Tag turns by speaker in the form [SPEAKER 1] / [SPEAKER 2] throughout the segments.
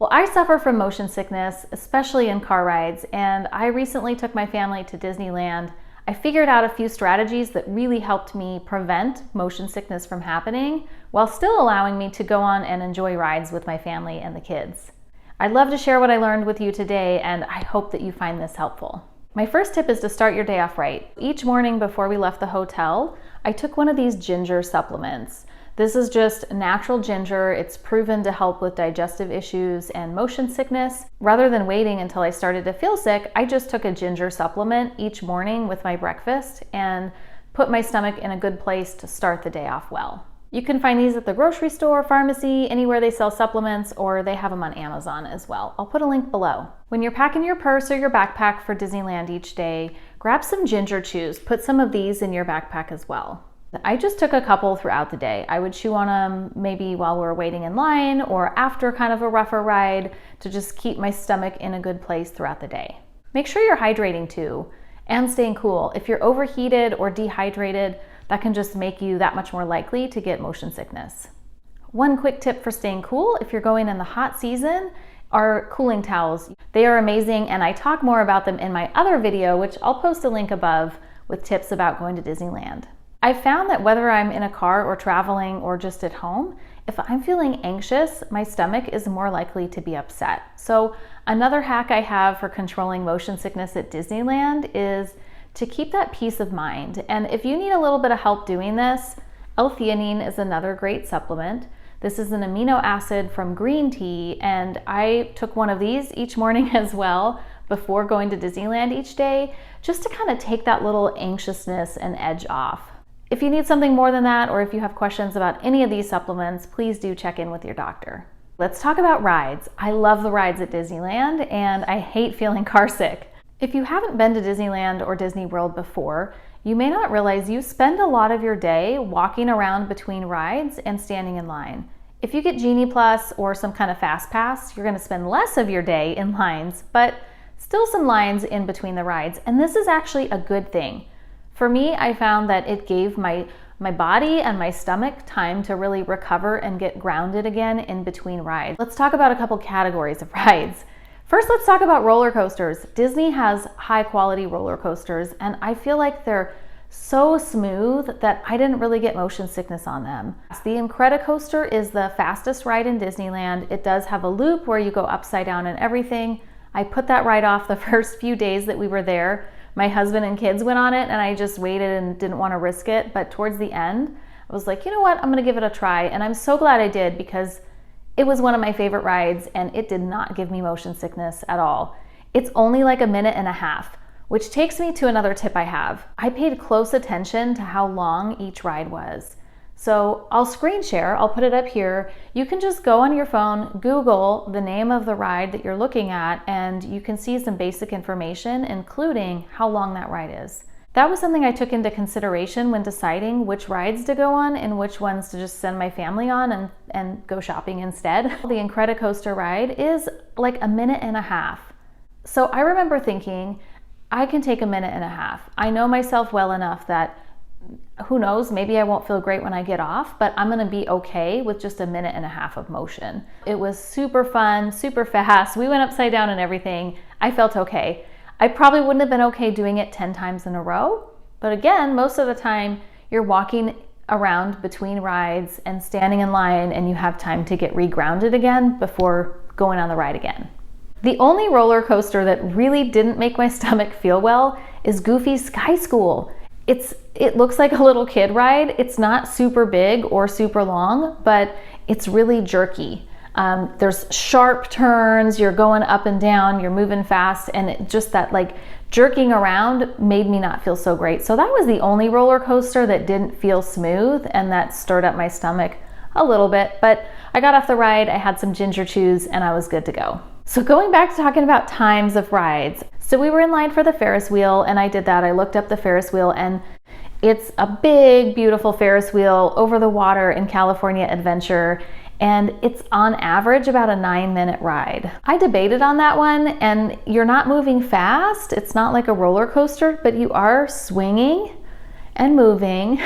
[SPEAKER 1] Well, I suffer from motion sickness, especially in car rides, and I recently took my family to Disneyland. I figured out a few strategies that really helped me prevent motion sickness from happening while still allowing me to go on and enjoy rides with my family and the kids. I'd love to share what I learned with you today, and I hope that you find this helpful. My first tip is to start your day off right. Each morning before we left the hotel, I took one of these ginger supplements. This is just natural ginger. It's proven to help with digestive issues and motion sickness. Rather than waiting until I started to feel sick, I just took a ginger supplement each morning with my breakfast and put my stomach in a good place to start the day off well. You can find these at the grocery store, pharmacy, anywhere they sell supplements, or they have them on Amazon as well. I'll put a link below. When you're packing your purse or your backpack for Disneyland each day, grab some ginger chews. Put some of these in your backpack as well. I just took a couple throughout the day. I would chew on them maybe while we're waiting in line or after kind of a rougher ride to just keep my stomach in a good place throughout the day. Make sure you're hydrating too and staying cool. If you're overheated or dehydrated, that can just make you that much more likely to get motion sickness. One quick tip for staying cool if you're going in the hot season are cooling towels. They are amazing, and I talk more about them in my other video, which I'll post a link above with tips about going to Disneyland. I found that whether I'm in a car or traveling or just at home, if I'm feeling anxious, my stomach is more likely to be upset. So another hack I have for controlling motion sickness at Disneyland is to keep that peace of mind. And if you need a little bit of help doing this, L-Theanine is another great supplement. This is an amino acid from green tea, and I took one of these each morning as well before going to Disneyland each day, just to kind of take that little anxiousness and edge off. If you need something more than that, or if you have questions about any of these supplements, please do check in with your doctor. Let's talk about rides. I love the rides at Disneyland, and I hate feeling car sick. If you haven't been to Disneyland or Disney World before, you may not realize you spend a lot of your day walking around between rides and standing in line. If you get Genie Plus or some kind of Fast Pass, you're gonna spend less of your day in lines, but still some lines in between the rides, and this is actually a good thing. For me, I found that it gave my body and my stomach time to really recover and get grounded again in between rides. Let's talk about a couple categories of rides. First, let's talk about roller coasters. Disney has high quality roller coasters, and I feel like they're so smooth that I didn't really get motion sickness on them. The Incredicoaster is the fastest ride in Disneyland. It does have a loop where you go upside down and everything. I put that ride off the first few days that we were there. My husband and kids went on it, and I just waited and didn't want to risk it. But towards the end, I was like, you know what, I'm gonna give it a try. And I'm so glad I did, because it was one of my favorite rides, and it did not give me motion sickness at all. It's only like a minute and a half, which takes me to another tip I have. I paid close attention to how long each ride was. So I'll screen share, I'll put it up here. You can just go on your phone, Google the name of the ride that you're looking at, and you can see some basic information, including how long that ride is. That was something I took into consideration when deciding which rides to go on and which ones to just send my family on and go shopping instead. The Incredicoaster ride is like a minute and a half. So I remember thinking, I can take a minute and a half. I know myself well enough that who knows, maybe I won't feel great when I get off, but I'm gonna be okay with just a minute and a half of motion. It was super fun, super fast. We went upside down and everything. I felt okay. I probably wouldn't have been okay doing it 10 times in a row, but again, most of the time you're walking around between rides and standing in line, and you have time to get regrounded again before going on the ride again. The only roller coaster that really didn't make my stomach feel well is Goofy's Sky School. It looks like a little kid ride. It's not super big or super long, but it's really jerky. There's sharp turns, you're going up and down, you're moving fast, and just that like jerking around made me not feel so great. So that was the only roller coaster that didn't feel smooth, and that stirred up my stomach a little bit, but I got off the ride, I had some ginger chews, and I was good to go. So going back to talking about times of rides. So we were in line for the Ferris wheel, and I did that. I looked up the Ferris wheel, and it's a big, beautiful Ferris wheel over the water in California Adventure, and it's on average about a 9-minute ride. I debated on that one, and you're not moving fast. It's not like a roller coaster, but you are swinging and moving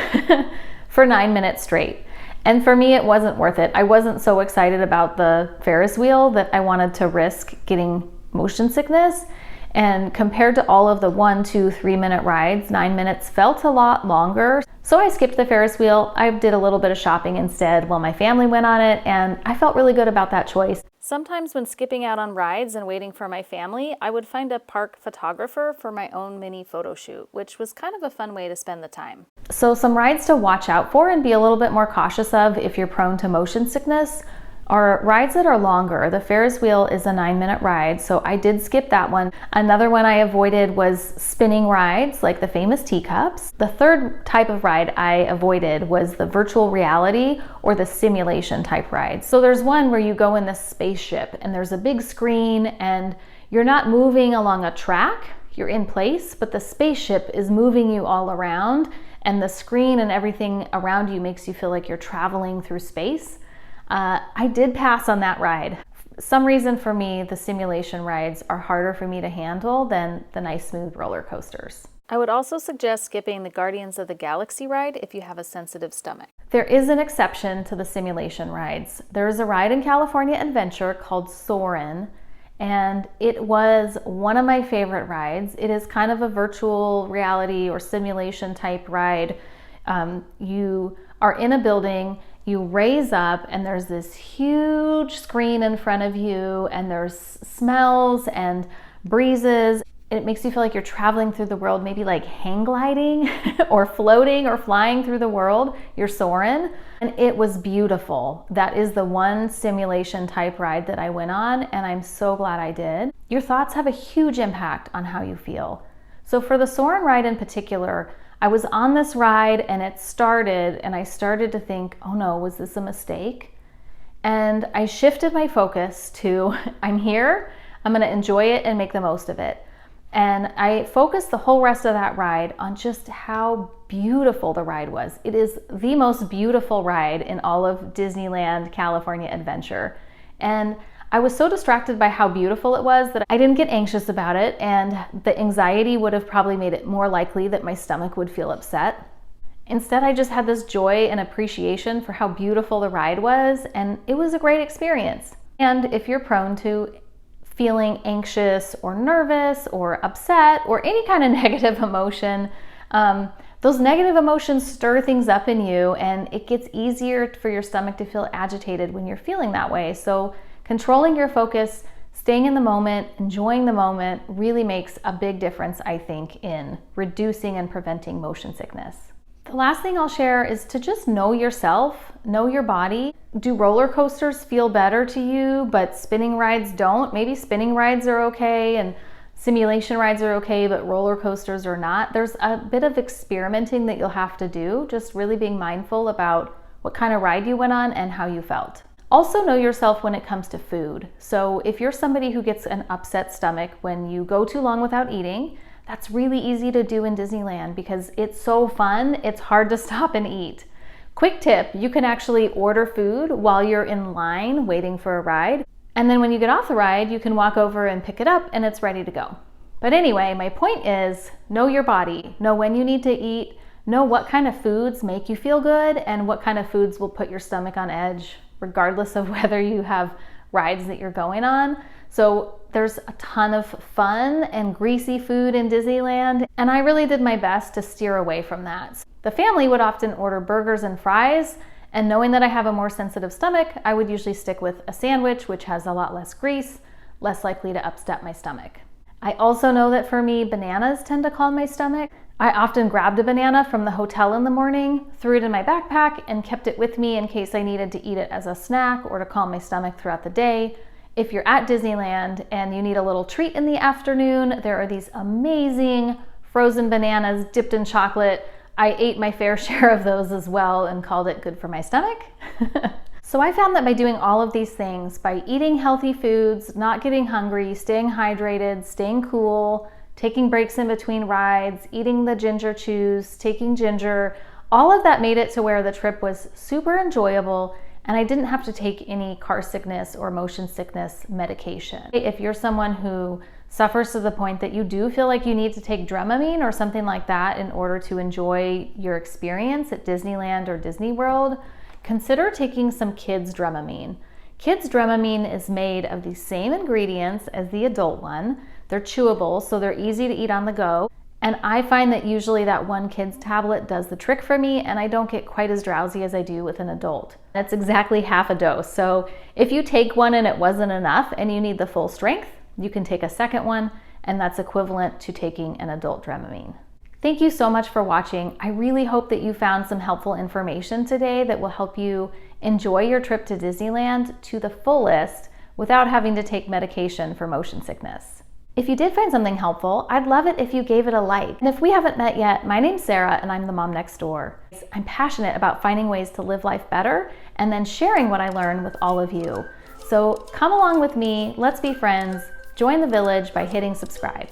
[SPEAKER 1] for 9 minutes straight. And for me, it wasn't worth it. I wasn't so excited about the Ferris wheel that I wanted to risk getting motion sickness. And compared to all of the 1, 2, 3 minute rides, 9 minutes felt a lot longer. So I skipped the Ferris wheel. I did a little bit of shopping instead while my family went on it, and I felt really good about that choice. Sometimes when skipping out on rides and waiting for my family, I would find a park photographer for my own mini photo shoot, which was kind of a fun way to spend the time. So some rides to watch out for and be a little bit more cautious of if you're prone to motion sickness are rides that are longer. The Ferris wheel is a 9-minute ride, so I did skip that one. Another one I avoided was spinning rides, like the famous teacups. The third type of ride I avoided was the virtual reality or the simulation type rides. So there's one where you go in this spaceship and there's a big screen and you're not moving along a track, you're in place, but the spaceship is moving you all around, and the screen and everything around you makes you feel like you're traveling through space. I did pass on that ride. Some reason for me, the simulation rides are harder for me to handle than the nice smooth roller coasters. I would also suggest skipping the Guardians of the Galaxy ride if you have a sensitive stomach. There is an exception to the simulation rides. There is a ride in California Adventure called Soarin, and it was one of my favorite rides. It is kind of a virtual reality or simulation type ride. You are in a building, you raise up, and there's this huge screen in front of you, and there's smells and breezes. It makes you feel like you're traveling through the world, maybe like hang gliding or floating or flying through the world. You're soaring, and it was beautiful. That is the one simulation type ride that I went on, and I'm so glad I did. Your thoughts have a huge impact on how you feel. So for the Soarin' ride in particular, I was on this ride and it started, and I started to think, oh no, was this a mistake? And I shifted my focus to, I'm here, I'm gonna enjoy it and make the most of it. And I focused the whole rest of that ride on just how beautiful the ride was. It is the most beautiful ride in all of Disneyland California Adventure. And I was so distracted by how beautiful it was that I didn't get anxious about it, and the anxiety would have probably made it more likely that my stomach would feel upset. Instead, I just had this joy and appreciation for how beautiful the ride was, and it was a great experience. And if you're prone to feeling anxious or nervous or upset or any kind of negative emotion, those negative emotions stir things up in you, and it gets easier for your stomach to feel agitated when you're feeling that way. So controlling your focus, staying in the moment, enjoying the moment really makes a big difference, I think, in reducing and preventing motion sickness. The last thing I'll share is to just know yourself, know your body. Do roller coasters feel better to you, but spinning rides don't? Maybe spinning rides are okay and simulation rides are okay, but roller coasters are not. There's a bit of experimenting that you'll have to do, just really being mindful about what kind of ride you went on and how you felt. Also know yourself when it comes to food. So if you're somebody who gets an upset stomach when you go too long without eating, that's really easy to do in Disneyland because it's so fun, it's hard to stop and eat. Quick tip, you can actually order food while you're in line waiting for a ride. And then when you get off the ride, you can walk over and pick it up and it's ready to go. But anyway, my point is, know your body, know when you need to eat, know what kind of foods make you feel good and what kind of foods will put your stomach on edge, regardless of whether you have rides that you're going on. So there's a ton of fun and greasy food in Disneyland, and I really did my best to steer away from that. The family would often order burgers and fries, and knowing that I have a more sensitive stomach, I would usually stick with a sandwich, which has a lot less grease, less likely to upset my stomach. I also know that for me, bananas tend to calm my stomach. I often grabbed a banana from the hotel in the morning, threw it in my backpack, and kept it with me in case I needed to eat it as a snack or to calm my stomach throughout the day. If you're at Disneyland and you need a little treat in the afternoon, there are these amazing frozen bananas dipped in chocolate. I ate my fair share of those as well and called it good for my stomach. So I found that by doing all of these things, by eating healthy foods, not getting hungry, staying hydrated, staying cool, taking breaks in between rides, eating the ginger chews, taking ginger, all of that made it to where the trip was super enjoyable and I didn't have to take any car sickness or motion sickness medication. If you're someone who suffers to the point that you do feel like you need to take Dramamine or something like that in order to enjoy your experience at Disneyland or Disney World, consider taking some kids' Dramamine. Kids' Dramamine is made of the same ingredients as the adult one. They're chewable, so they're easy to eat on the go. And I find that usually that one kid's tablet does the trick for me, and I don't get quite as drowsy as I do with an adult. That's exactly half a dose. So if you take one and it wasn't enough and you need the full strength, you can take a second one, and that's equivalent to taking an adult Dramamine. Thank you so much for watching. I really hope that you found some helpful information today that will help you enjoy your trip to Disneyland to the fullest without having to take medication for motion sickness. If you did find something helpful, I'd love it if you gave it a like. And if we haven't met yet, my name's Sara and I'm the mom next door. I'm passionate about finding ways to live life better and then sharing what I learn with all of you. So come along with me, let's be friends, join the village by hitting subscribe.